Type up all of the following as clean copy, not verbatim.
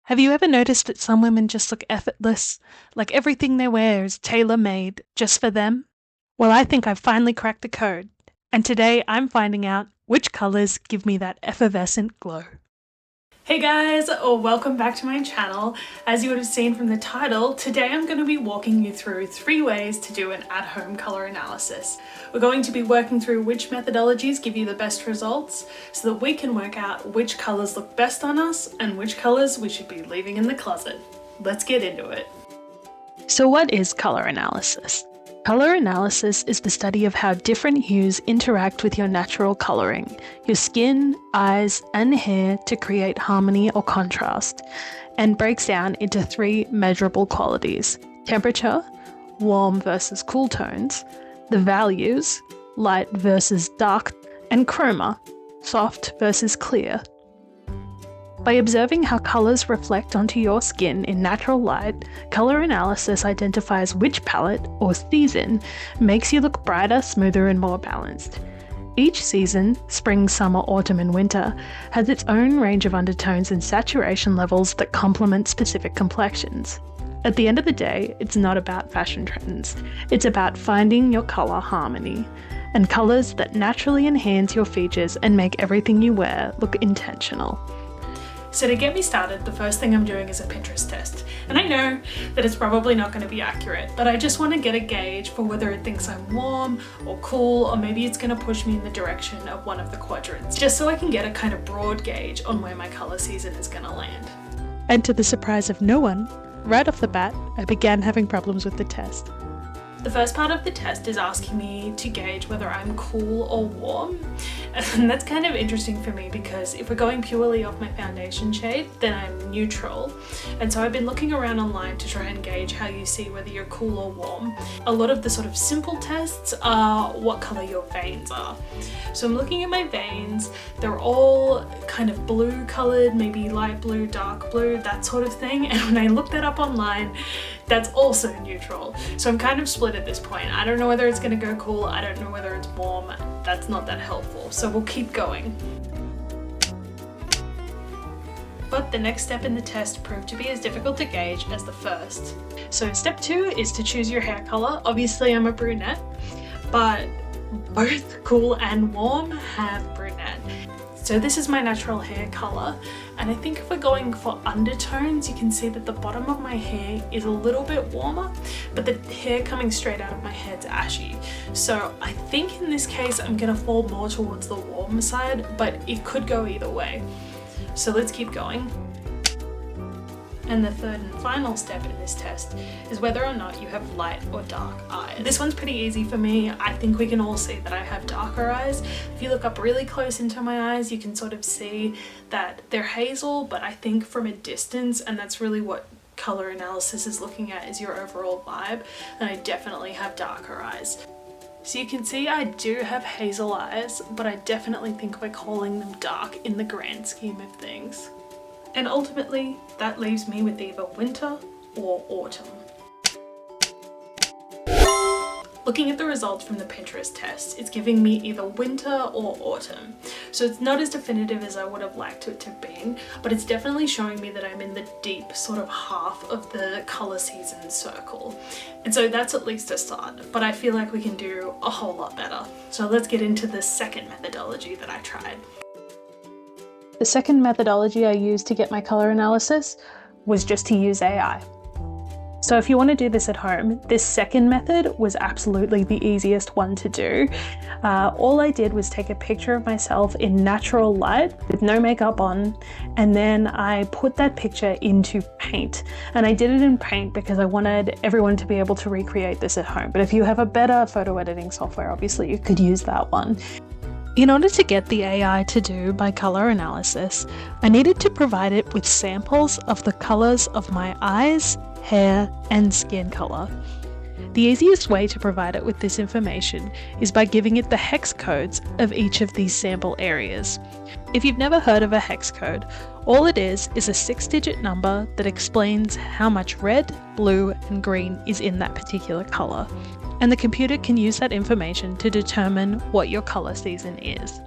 Have you ever noticed that some women just look effortless, like everything they wear is tailor-made just for them? Well, I think I've finally cracked the code, and today I'm finding out which colours give me that effervescent glow. Hey guys, welcome back to my channel. As you would have seen from the title, today I'm going to be walking you through 3 ways to do an at-home colour analysis. We're going to be working through which methodologies give you the best results so that we can work out which colours look best on us and which colours we should be leaving in the closet. Let's get into it. So what is colour analysis? Colour analysis is the study of how different hues interact with your natural colouring, your skin, eyes, and hair to create harmony or contrast, and breaks down into 3 measurable qualities: temperature, warm versus cool tones, the values, light versus dark, and chroma, soft versus clear. By observing how colours reflect onto your skin in natural light, colour analysis identifies which palette, or season, makes you look brighter, smoother, and more balanced. Each season, spring, summer, autumn, and winter, has its own range of undertones and saturation levels that complement specific complexions. At the end of the day, it's not about fashion trends. It's about finding your colour harmony, and colours that naturally enhance your features and make everything you wear look intentional. So to get me started, the first thing I'm doing is a Pinterest test. And I know that it's probably not going to be accurate, but I just want to get a gauge for whether it thinks I'm warm or cool, or maybe it's going to push me in the direction of one of the quadrants, just so I can get a kind of broad gauge on where my colour season is going to land. And to the surprise of no one, right off the bat, I began having problems with the test. The first part of the test is asking me to gauge whether I'm cool or warm, and that's kind of interesting for me because if we're going purely off my foundation shade, then I'm neutral. And so I've been looking around online to try and gauge how you see whether you're cool or warm. A lot of the sort of simple tests are what colour your veins are. So I'm looking at my veins, they're all kind of blue coloured, maybe light blue, dark blue, that sort of thing, and when I looked that up online, that's also neutral. So I'm kind of split at this point. I don't know whether it's going to go cool, I don't know whether it's warm, that's not that helpful, so we'll keep going. But the next step in the test proved to be as difficult to gauge as the first. So step 2 is to choose your hair colour. Obviously I'm a brunette, but both cool and warm have brunette. So this is my natural hair colour, and I think if we're going for undertones, you can see that the bottom of my hair is a little bit warmer, but the hair coming straight out of my head's ashy. So I think in this case I'm going to fall more towards the warm side, but it could go either way. So let's keep going. And the third and final step in this test is whether or not you have light or dark eyes. This one's pretty easy for me. I think we can all see that I have darker eyes. If you look up really close into my eyes, you can sort of see that they're hazel, but I think from a distance, and that's really what colour analysis is looking at, is your overall vibe, and I definitely have darker eyes. So you can see I do have hazel eyes, but I definitely think we're calling them dark in the grand scheme of things. And ultimately, that leaves me with either winter or autumn. Looking at the results from the Pinterest test, it's giving me either winter or autumn. So it's not as definitive as I would have liked it to be, but it's definitely showing me that I'm in the deep sort of half of the colour season circle. And so that's at least a start, but I feel like we can do a whole lot better. So let's get into the second methodology that I tried. The second methodology I used to get my colour analysis was just to use AI. So if you want to do this at home, this second method was absolutely the easiest one to do. All I did was take a picture of myself in natural light with no makeup on, and then I put that picture into Paint. And I did it in Paint because I wanted everyone to be able to recreate this at home. But if you have a better photo editing software, obviously you could use that one. In order to get the AI to do my colour analysis, I needed to provide it with samples of the colours of my eyes, hair, and skin colour. The easiest way to provide it with this information is by giving it the hex codes of each of these sample areas. If you've never heard of a hex code, all it is a 6-digit number that explains how much red, blue, and green is in that particular colour. And the computer can use that information to determine what your colour season is.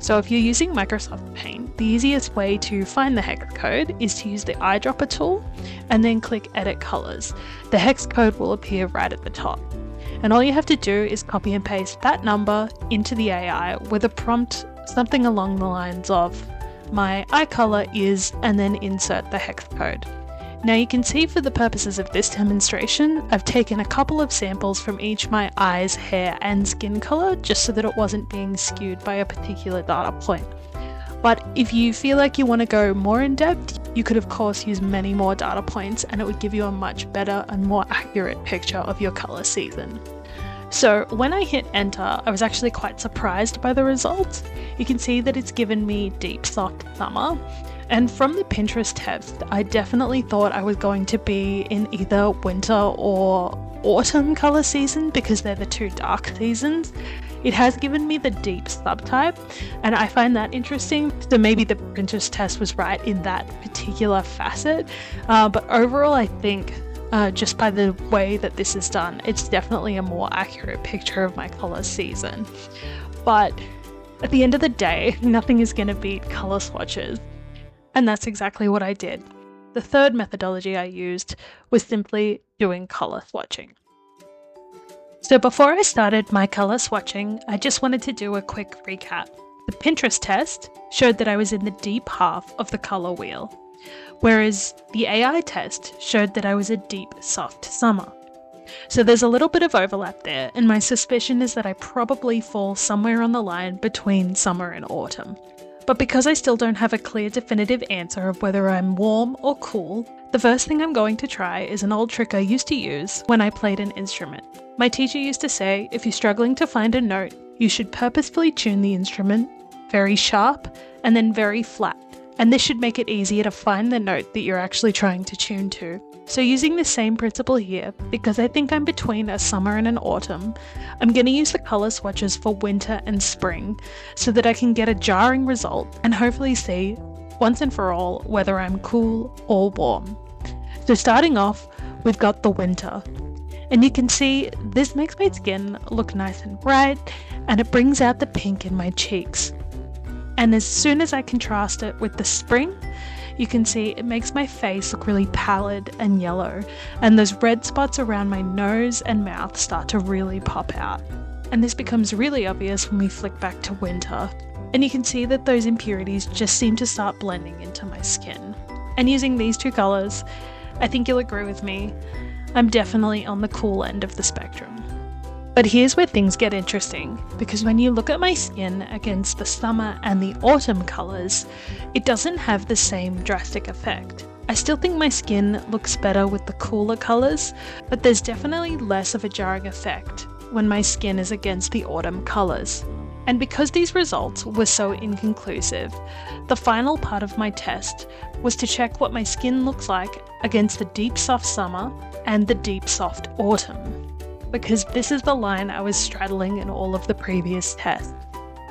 So if you're using Microsoft Paint, the easiest way to find the hex code is to use the eyedropper tool and then click Edit Colors. The hex code will appear right at the top. And all you have to do is copy and paste that number into the AI with a prompt something along the lines of my eye color is, and then insert the hex code. Now you can see for the purposes of this demonstration, I've taken a couple of samples from each my eyes, hair and skin color just so that it wasn't being skewed by a particular data point. But if you feel like you want to go more in depth, you could of course use many more data points and it would give you a much better and more accurate picture of your color season. So when I hit enter, I was actually quite surprised by the results. You can see that it's given me deep soft summer. And from the Pinterest test, I definitely thought I was going to be in either winter or autumn color season because they're the two dark seasons. It has given me the deep subtype, and I find that interesting. So maybe the Pinterest test was right in that particular facet. But overall, I think just by the way that this is done, it's definitely a more accurate picture of my color season. But at the end of the day, nothing is going to beat color swatches. And that's exactly what I did. The third methodology I used was simply doing color swatching. So before I started my color swatching, I just wanted to do a quick recap. The Pinterest test showed that I was in the deep half of the color wheel, whereas the AI test showed that I was a deep soft summer. So there's a little bit of overlap there, and my suspicion is that I probably fall somewhere on the line between summer and autumn. But because I still don't have a clear definitive answer of whether I'm warm or cool, the first thing I'm going to try is an old trick I used to use when I played an instrument. My teacher used to say if you're struggling to find a note, you should purposefully tune the instrument very sharp and then very flat, and this should make it easier to find the note that you're actually trying to tune to. So using the same principle here, because I think I'm between a summer and an autumn, I'm going to use the color swatches for winter and spring so that I can get a jarring result and hopefully see, once and for all, whether I'm cool or warm. So starting off, we've got the winter. And you can see this makes my skin look nice and bright, and it brings out the pink in my cheeks. And as soon as I contrast it with the spring, you can see it makes my face look really pallid and yellow, and those red spots around my nose and mouth start to really pop out. And this becomes really obvious when we flick back to winter, and you can see that those impurities just seem to start blending into my skin. And using these two colours, I think you'll agree with me, I'm definitely on the cool end of the spectrum. But here's where things get interesting, because when you look at my skin against the summer and the autumn colours, it doesn't have the same drastic effect. I still think my skin looks better with the cooler colours, but there's definitely less of a jarring effect when my skin is against the autumn colours. And because these results were so inconclusive, the final part of my test was to check what my skin looks like against the deep soft summer and the deep soft autumn, because this is the line I was straddling in all of the previous tests.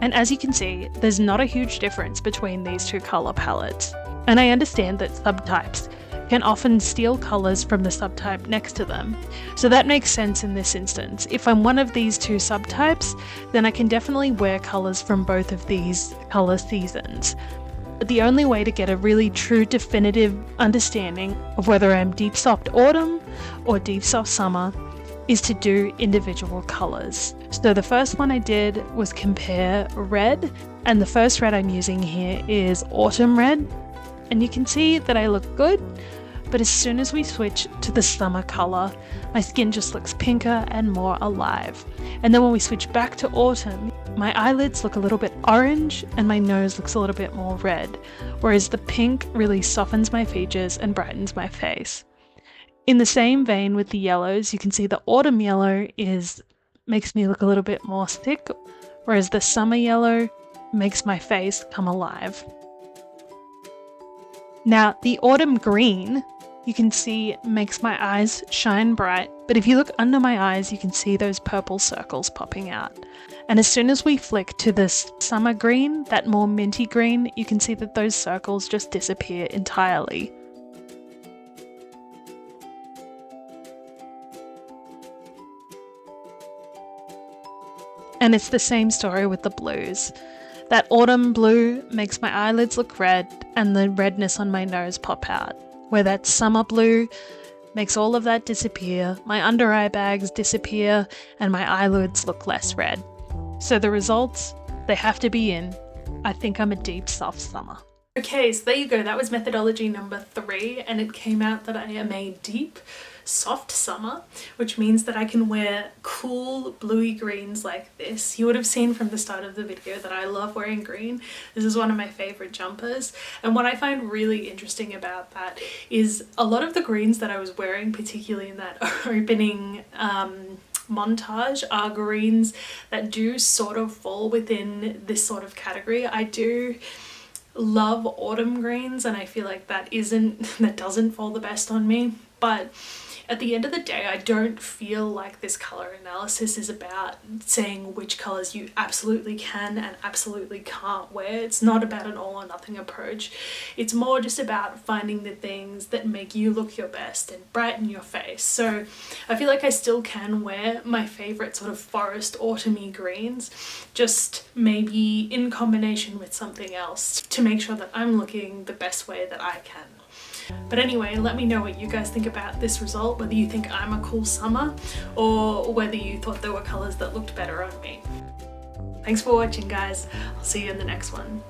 And as you can see, there's not a huge difference between these two colour palettes. And I understand that subtypes can often steal colours from the subtype next to them, so that makes sense in this instance. If I'm one of these two subtypes, then I can definitely wear colours from both of these colour seasons. But the only way to get a really true definitive understanding of whether I'm deep soft autumn or deep soft summer is to do individual colours. So the first one I did was compare red, and the first red I'm using here is autumn red, and you can see that I look good, but as soon as we switch to the summer colour, my skin just looks pinker and more alive. And then when we switch back to autumn, my eyelids look a little bit orange and my nose looks a little bit more red, whereas the pink really softens my features and brightens my face. In the same vein with the yellows, you can see the autumn yellow makes me look a little bit more thick, whereas the summer yellow makes my face come alive. Now, the autumn green, you can see makes my eyes shine bright, but if you look under my eyes, you can see those purple circles popping out. And as soon as we flick to this summer green, that more minty green, you can see that those circles just disappear entirely. And it's the same story with the blues. That autumn blue makes my eyelids look red and the redness on my nose pop out, where that summer blue makes all of that disappear, my under eye bags disappear, and my eyelids look less red. So the results, they have to be in. I think I'm a deep, soft summer. Okay, so there you go. That was methodology number 3, and it came out that I am a deep, soft summer, which means that I can wear cool bluey greens like this. You would have seen from the start of the video that I love wearing green. This is one of my favorite jumpers, and what I find really interesting about that is a lot of the greens that I was wearing, particularly in that opening montage, are greens that do sort of fall within this sort of category. I do love autumn greens, and I feel like that doesn't fall the best on me, but at the end of the day, I don't feel like this color analysis is about saying which colors you absolutely can and absolutely can't wear. It's not about an all or nothing approach. It's more just about finding the things that make you look your best and brighten your face. So I feel like I still can wear my favorite sort of forest autumny greens, just maybe in combination with something else to make sure that I'm looking the best way that I can. But anyway, let me know what you guys think about this result, whether you think I'm a cool summer or whether you thought there were colours that looked better on me. Thanks for watching, guys. I'll see you in the next one.